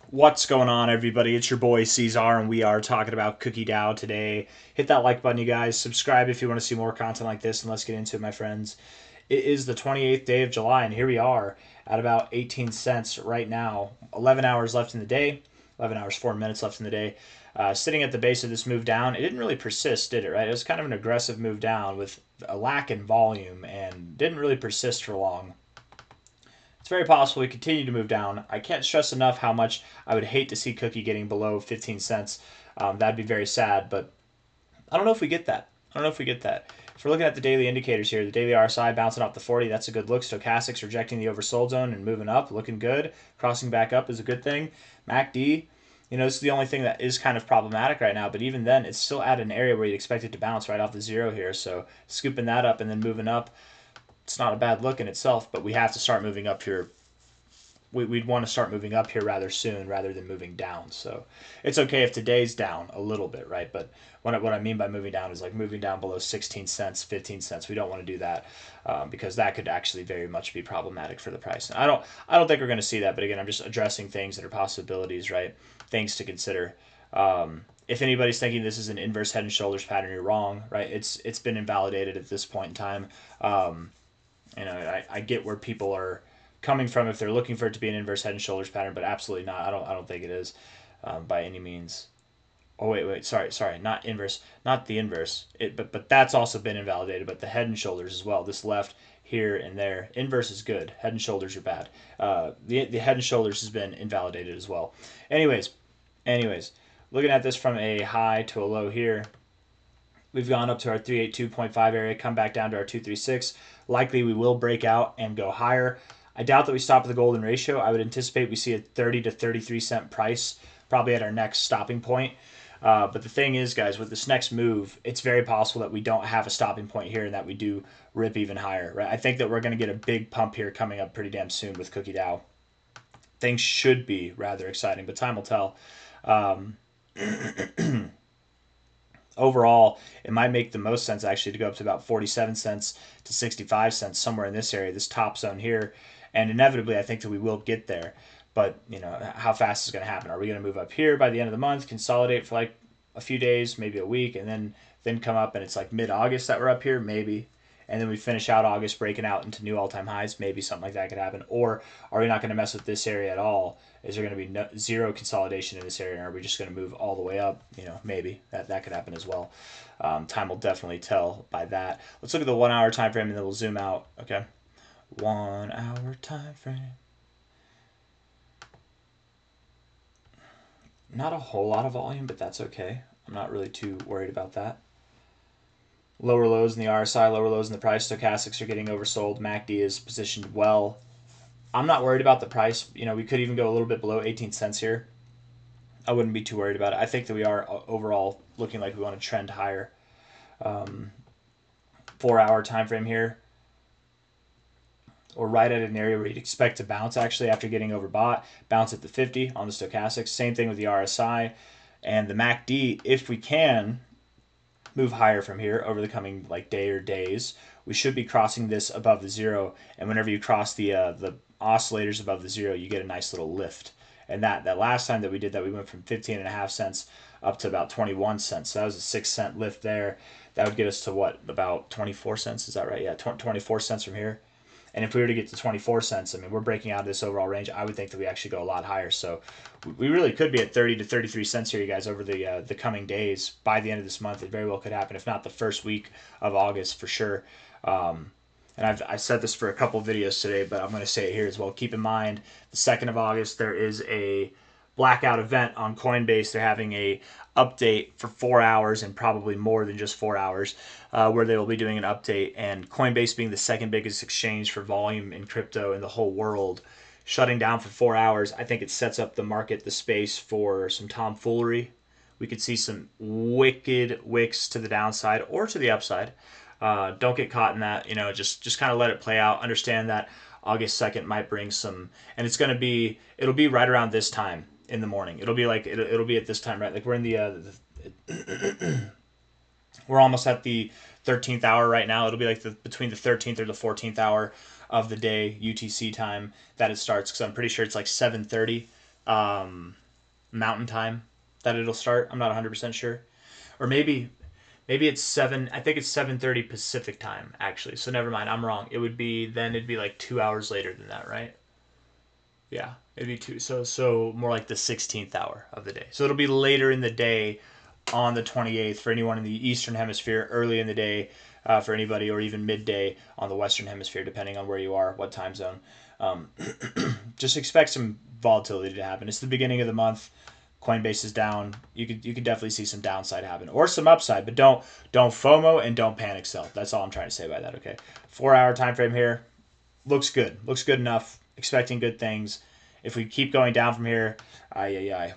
What's going on, everybody? It's your boy C-Zar, and we are talking about Cookie DAO today. Hit that like button, you guys. Subscribe if you want to see more content like this, and let's get into it, my friends. It is the 28th day of July, and here we are at about 18 cents right now. 11 hours left in the day, 11 hours, 4 minutes left in the day. Sitting at the base of this move down, it didn't really persist, did it, right? It was kind of an aggressive move down with a lack in volume and didn't really persist for long. It's very possible we continue to move down. I can't stress enough how much I would hate to see Cookie getting below 15 cents. That'd be very sad, but I don't know if we get that. I don't know if we get that. If we're looking at the daily indicators here, the daily RSI bouncing off the 40, that's a good look. Stochastics rejecting the oversold zone and moving up, looking good. Crossing back up is a good thing. MACD, this is the only thing that is kind of problematic right now, but even then, it's still at an area where you'd expect it to bounce right off the zero here. So scooping that up and then moving up, it's not a bad look in itself, but we have to start moving up here. We'd want to start moving up here rather soon rather than moving down. So it's okay if today's down a little bit, right? But what I mean by moving down is like moving down below 16 cents, 15 cents. We don't want to do that because that could actually very much be problematic for the price. And I don't think we're going to see that. But again, I'm just addressing things that are possibilities, right? Things to consider. If anybody's thinking this is an inverse head and shoulders pattern, you're wrong, right? It's been invalidated at this point in time. I get where people are coming from if they're looking for it to be an inverse head and shoulders pattern, but absolutely not. I don't think it is by any means. Oh wait, sorry, not inverse, not the inverse. But that's also been invalidated. But the head and shoulders as well. This left here and there. Inverse is good. Head and shoulders are bad. The head and shoulders has been invalidated as well. Anyways, looking at this from a high to a low here. We've gone up to our 382.5 area, come back down to our 236. Likely we will break out and go higher. I doubt that we stop at the golden ratio. I would anticipate we see a 30 to 33 cent price probably at our next stopping point. But the thing is, guys, with this next move, it's very possible that we don't have a stopping point here and that we do rip even higher. Right? I think that we're going to get a big pump here coming up pretty damn soon with Cookie DAO. Things should be rather exciting, but time will tell. Overall, it might make the most sense actually to go up to about 47 cents to 65 cents, somewhere in this area, this top zone here. And inevitably, I think that we will get there. But, how fast is it going to happen? Are we going to move up here by the end of the month, consolidate for like a few days, maybe a week, and then come up and it's like mid-August that we're up here? Maybe. And then we finish out August breaking out into new all-time highs. Maybe something like that could happen. Or are we not going to mess with this area at all? Is there going to be zero consolidation in this area? Or are we just going to move all the way up? Maybe. That could happen as well. Time will definitely tell by that. Let's look at the 1 hour time frame and then we'll zoom out. Okay. 1 hour time frame. Not a whole lot of volume, but that's okay. I'm not really too worried about that. Lower lows in the RSI, lower lows in the price. Stochastics are getting oversold. MACD is positioned well. I'm not worried about the price. We could even go a little bit below 18 cents here. I wouldn't be too worried about it. I think that we are overall looking like we want to trend higher. 4 hour time frame here. Or right at an area where you'd expect to bounce actually after getting overbought. Bounce at the 50 on the stochastics. Same thing with the RSI. And the MACD, if we can move higher from here over the coming day or days, we should be crossing this above the zero. And whenever you cross the oscillators above the zero, you get a nice little lift. And that last time that we did that, we went from 15.5 cents up to about 21 cents. So that was a 6 cent lift there. That would get us to what, about 24 cents? Is that right? Yeah, 24 cents from here. And if we were to get to 24 cents, we're breaking out of this overall range. I would think that we actually go a lot higher. So we really could be at 30 to 33 cents here, you guys, over the coming days. By the end of this month, it very well could happen, if not the first week of August for sure. And I said this for a couple videos today, but I'm going to say it here as well. Keep in mind, the 2nd of August, there is a blackout event on Coinbase. They're having a update for 4 hours and probably more than just 4 hours, where they will be doing an update. And Coinbase, being the second biggest exchange for volume in crypto in the whole world, shutting down for 4 hours, I think it sets up the market, the space for some tomfoolery. We could see some wicked wicks to the downside or to the upside. Don't get caught in that. Just kind of let it play out. Understand that August 2nd might bring some, and it'll be right around this time in the morning. It'll be it'll be at this time, right? Like we're in we're almost at the 13th hour right now. It'll be like between the 13th or the 14th hour of the day UTC time that it starts, because I'm pretty sure it's like 7:30 Mountain Time that it'll start. I'm not 100% sure. Or maybe it's 7. I think it's 7:30 Pacific Time actually. So never mind. I'm wrong. It'd be like 2 hours later than that, right? Yeah, it'd be two. So more like the 16th hour of the day. So it'll be later in the day on the 28th for anyone in the Eastern Hemisphere, early in the day for anybody, or even midday on the Western Hemisphere, depending on where you are, what time zone. Um, just expect some volatility to happen. It's the beginning of the month. Coinbase is down. You could definitely see some downside happen or some upside, but don't FOMO and don't panic sell. That's all I'm trying to say by that. Okay, 4 hour time frame here looks good. Looks good enough. Expecting good things. If we keep going down from here,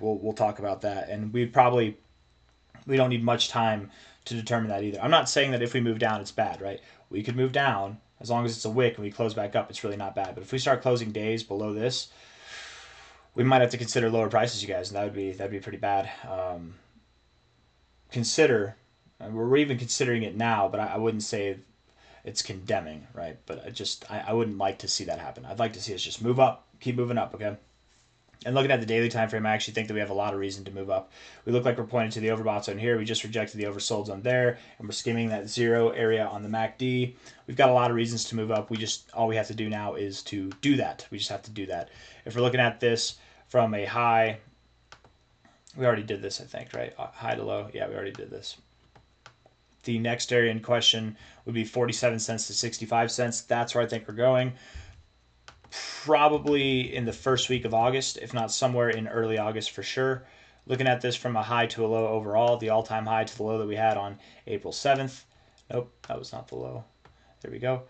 we'll talk about that. And we don't need much time to determine that either. I'm not saying that if we move down, it's bad, right? We could move down as long as it's a wick and we close back up. It's really not bad. But if we start closing days below this, we might have to consider lower prices, you guys, and that'd be pretty bad. Consider we're even considering it now, but I wouldn't say it's condemning, right? But I wouldn't like to see that happen. I'd like to see us just move up, keep moving up, okay? And looking at the daily time frame, I actually think that we have a lot of reason to move up. We look like we're pointing to the overbought zone here. We just rejected the oversold zone there, and we're skimming that 0 area on the MACD. We've got a lot of reasons to move up. All we have to do now is to do that. We just have to do that. If we're looking at this from a high, we already did this, I think, right? High to low. Yeah, we already did this. The next area in question would be 47 cents to 65 cents. That's where I think we're going. Probably in the first week of August, if not somewhere in early August for sure. Looking at this from a high to a low overall, the all-time high to the low that we had on April 7th. Nope, that was not the low. There we go.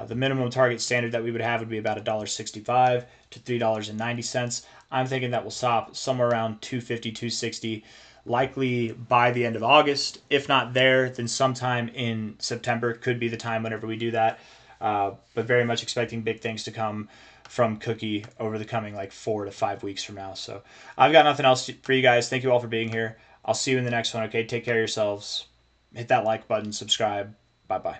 The minimum target standard that we would have would be about $1.65 to $3.90. I'm thinking that will stop somewhere around 250, 260, likely by the end of August. If not there, then sometime in September could be the time whenever we do that. But very much expecting big things to come from Cookie over the coming like 4 to 5 weeks from now. So I've got nothing else for you guys. Thank you all for being here. I'll see you in the next one. Okay, take care of yourselves. Hit that like button, subscribe. Bye bye.